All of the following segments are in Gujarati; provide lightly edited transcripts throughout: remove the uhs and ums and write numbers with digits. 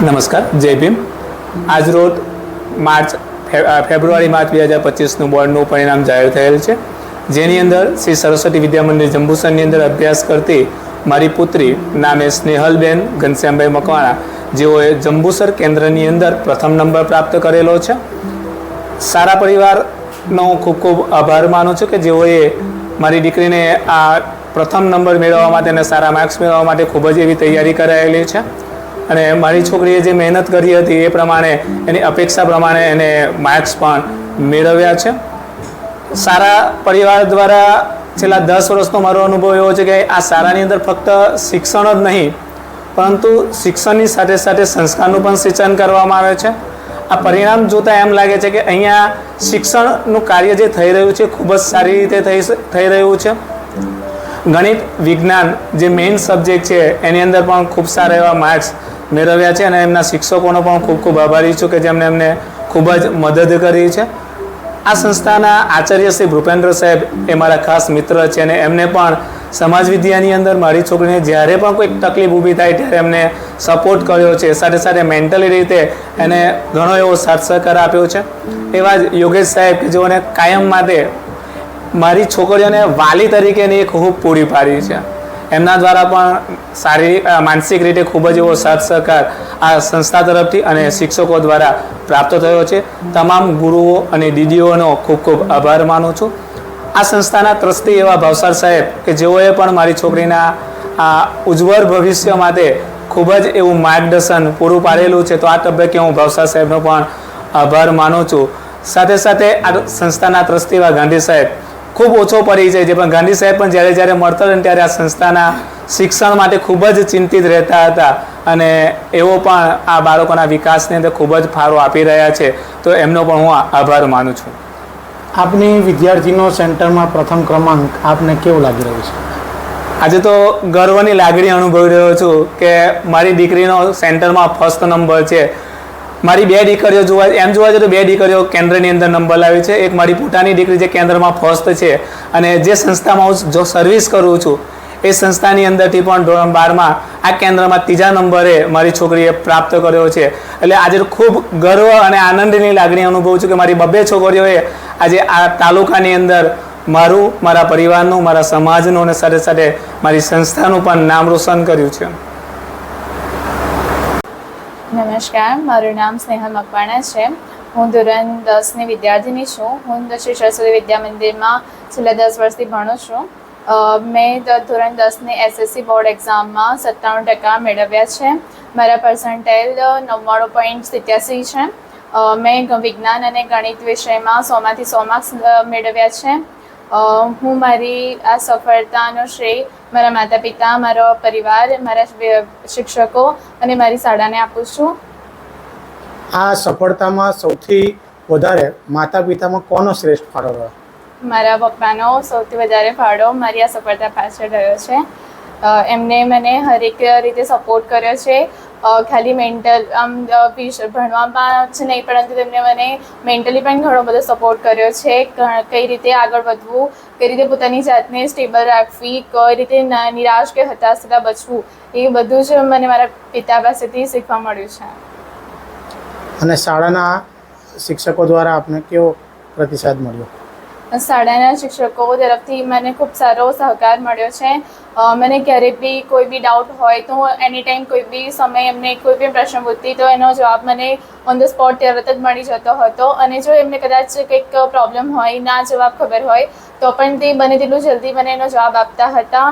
નમસ્કાર, જય ભીમ. આજરોજ ફેબ્રુઆરી માર્ચ 2025નું બોર્ડનું પરિણામ જાહેર થયેલ છે, જેની અંદર શ્રી સરસ્વતી વિદ્યા મંદિર જંબુસરની અંદર અભ્યાસ કરતી મારી પુત્રી નામે સ્નેહલબેન ઘનશ્યામભાઈ મકવાણા, જેઓએ જંબુસર કેન્દ્રની અંદર પ્રથમ નંબર પ્રાપ્ત કરેલો છે. સારા પરિવારનો ખૂબ ખૂબ આભાર માનું છું કે જેઓએ મારી દીકરીને આ પ્રથમ નંબર મેળવવા માટે અને સારા માર્ક્સ મેળવવા માટે ખૂબ જ એવી તૈયારી કરાયેલી છે. અને મારી છોકરીએ જે મહેનત કરી હતી એ પ્રમાણે એની અપેક્ષા પ્રમાણે એને માર્ક્સ પણ મેળવ્યા છે. સારા પરિવાર દ્વારા છેલ્લા 10 વર્ષનો મારો અનુભવ એવો છે કે આ શાળાની અંદર ફક્ત શિક્ષણ જ નહીં, પરંતુ શિક્ષણની સાથે સાથે સંસ્કારનું પણ સિંચન કરવામાં આવે છે. આ પરિણામ જોતાં એમ લાગે છે કે અહીંયા શિક્ષણનું કાર્ય જે થઈ રહ્યું છે ખૂબ જ સારી રીતે થઈ રહ્યું છે. ગણિત વિજ્ઞાન જે મેઇન સબ્જેક્ટ છે એની અંદર પણ ખૂબ સારા એવા માર્ક્સ મેળવ્યા છે અને એમના શિક્ષકોનો પણ ખૂબ ખૂબ આભારી છું કે જેમણે એમને ખૂબ જ મદદ કરી છે. આ સંસ્થાના આચાર્ય શ્રી ભૂપેન્દ્ર સાહેબ એ મારા ખાસ મિત્ર છે અને એમને પણ સમાજ વિદ્યાની અંદર મારી છોકરીને જ્યારે પણ કોઈક તકલીફ ઊભી થાય ત્યારે એમને સપોર્ટ કર્યો છે. સાથે સાથે મેન્ટલી રીતે એને ઘણો એવો સાથ સહકાર આપ્યો છે. એવા જ યોગેશ સાહેબ કે જેઓને કાયમ માટે મારી છોકરીઓને વાલી તરીકેની એક હૂંફ પૂરી પાડી છે. એમના દ્વારા પણ માનસિક રીતે ખૂબ જ એવો સાથ સહકાર આ સંસ્થા તરફથી અને શિક્ષકો દ્વારા પ્રાપ્ત થયો છે. તમામ ગુરુઓ અને દીદીઓનો ખૂબ ખૂબ આભાર માનું છું. આ સંસ્થાના ટ્રસ્ટી એવા ભાવસાર સાહેબ કે જેઓએ પણ મારી છોકરીના આ ઉજ્જવળ ભવિષ્ય માટે ખૂબ જ એવું માર્ગદર્શન પૂરું પાડેલું છે. તો આ તબક્કે હું ભાવસાર સાહેબનો પણ આભાર માનું છું. સાથે સાથે આ સંસ્થાના ટ્રસ્ટી એવા ગાંધી સાહેબ, ખૂબ ઓછો પરિચય છે પણ ગાંધી સાહેબ પણ જ્યારે મળતા હતા ત્યારે આ સંસ્થાના શિક્ષણ માટે ખૂબ જ ચિંતિત રહેતા હતા અને એવો પણ આ બાળકોના વિકાસની અંદર ખૂબ જ ફાળો આપી રહ્યા છે. તો એમનો પણ હું આભાર માનું છું. આપની વિદ્યાર્થીનો સેન્ટરમાં પ્રથમ ક્રમાંક આપને કેવું લાગી રહ્યું છે? આજે તો ગર્વની લાગણી અનુભવી રહ્યો છું કે મારી દીકરીનો સેન્ટરમાં ફર્સ્ટ નંબર છે. મારી 2 દીકરીઓ જોવા જોઈએ તો 2 દીકરીઓ કેન્દ્રની અંદર નંબર લાવી છે. એક મારી પોતાની દીકરી જે કેન્દ્રમાં ફર્સ્ટ છે અને જે સંસ્થામાં હું જો સર્વિસ કરું છું એ સંસ્થાની અંદરથી પણ ધોરણ 12માં આ કેન્દ્રમાં 3જા નંબરે મારી છોકરીએ પ્રાપ્ત કર્યો છે. એટલે આજે ખૂબ ગર્વ અને આનંદની લાગણી અનુભવું છું કે મારી 2 છોકરીઓએ આજે આ તાલુકાની અંદર મારું, મારા પરિવારનું, મારા સમાજનું અને સાથે સાથે મારી સંસ્થાનું પણ નામ રોશન કર્યું છે. નમસ્કાર, મારું નામ સ્નેહલ મકવાણા છે. હું ધોરણ 10ની વિદ્યાર્થીની છું. હું શ્રી સરસ્વતી વિદ્યા મંદિરમાં છેલ્લા 10 વર્ષથી ભણું છું. મેં ધોરણ 10ની SSC બોર્ડ એક્ઝામમાં 97% મેળવ્યા છે. મારા પર્સન્ટેજ 99.87 છે. મેં વિજ્ઞાન અને ગણિત વિષયમાં 100માંથી 100 માર્ક્સ મેળવ્યા છે. હું મારી આ સફળતાનો શ્રેય મારા માતા પિતા, મારો પરિવાર, મારા શિક્ષકો અને મારી શાળાને આપું છું. આ સફળતામાં સૌથી વધારે માતા પિતામાં કોનો શ્રેષ્ઠ ફાળો રહ્યો? મારા પપ્પાનો સૌથી વધારે ફાળો મારી આ સફળતા પાછળ રહ્યો છે. એમને મને હરેક રીતે સપોર્ટ કર્યો છે. ખાલી મેન્ટલ ભણવામાં જ નહીં પરંતુ તેમને મને મેન્ટલી પણ ઘણો બધો સપોર્ટ કર્યો છે. કઈ રીતે આગળ વધવું, કઈ રીતે પોતાની જાતને સ્ટેબલ રાખવી, કઈ રીતે નિરાશ કે હતાશ થતાં બચવું, એ બધું જ મને મારા પિતા પાસેથી શીખવા મળ્યું છે. અને શાળાના શિક્ષકો દ્વારા આપને કેવો પ્રતિસાદ મળ્યો? શાળાના શિક્ષકો તરફથી મને ખૂબ સારો સહકાર મળ્યો છે. મને ક્યારેક બી કોઈ બી ડાઉટ હોય તો એની ટાઈમ કોઈ બી સમય એમને કોઈ બી પ્રશ્ન પૂછતી તો એનો જવાબ મને ઓન ધ સ્પોટ તરત જ મળી જતો હતો. અને જો એમને કદાચ કંઈક પ્રોબ્લેમ હોય, ના જવાબ ખબર હોય તો પણ તે બને તેટલું જલ્દી મને એનો જવાબ આપતા હતા.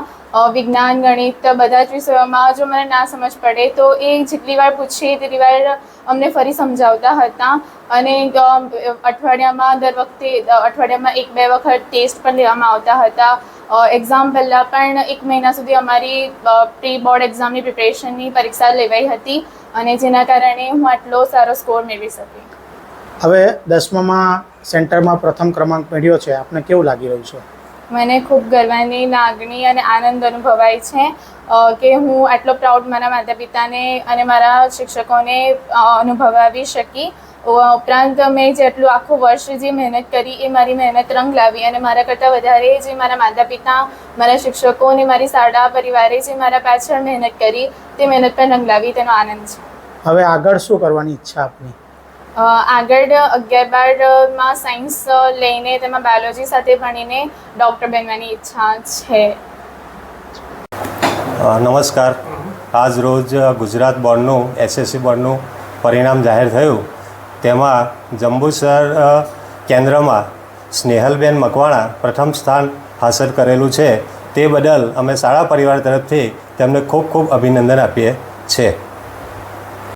વિજ્ઞાન, ગણિત બધા જ વિષયોમાં જો મને ના સમજ પડે તો એ જેટલી વાર પૂછીએ તેટલી વાર અમને ફરી સમજાવતા હતા. અને અઠવાડિયામાં 1-2 વખત ટેસ્ટ પણ લેવામાં આવતા હતા. એક્ઝામ પહેલાં પણ 1 મહિના સુધી અમારી પ્રી બોર્ડ એક્ઝામની પ્રિપેરેશનની પરીક્ષા લેવાઈ હતી અને જેના કારણે હું આટલો સારો સ્કોર મેળવી શકી. હવે 10મામાં સેન્ટરમાં પ્રથમ ક્રમાંક મેળવ્યો છે, આપને કેવું લાગી રહ્યું છે? મને ખૂબ ગર્વની લાગણી અને આનંદ અનુભવાય છે કે હું આટલો પ્રાઉડ મારા માતા પિતાને અને મારા શિક્ષકોને અનુભવાવી શકી. ઉપરાંત મેં જેટલું આખું વર્ષ જે મહેનત કરી એ મારી મહેનત રંગ લાવી અને મારા કરતાં વધારે જે મારા માતા પિતા, મારા શિક્ષકો અને મારી શાળા પરિવારે જે મારા પાછળ મહેનત કરી તે મહેનત પર રંગ લાવી, તેનો આનંદ છે. હવે આગળ શું કરવાની ઈચ્છા આપની? આગળ 11-12માં સાયન્સ લઈને તેમાં બાયોલોજી સાથે ભણીને ડૉક્ટર બનવાની ઈચ્છા છે. નમસ્કાર. આજ રોજ ગુજરાત બોર્ડનું SSC બોર્ડનું પરિણામ જાહેર થયું. તેમાં જંબુસર કેન્દ્રમાં સ્નેહલબેન મકવાણા પ્રથમ સ્થાન હાંસલ કરેલું છે. તે બદલ અમે શાળા પરિવાર તરફથી તેમને ખૂબ ખૂબ અભિનંદન આપીએ છીએ.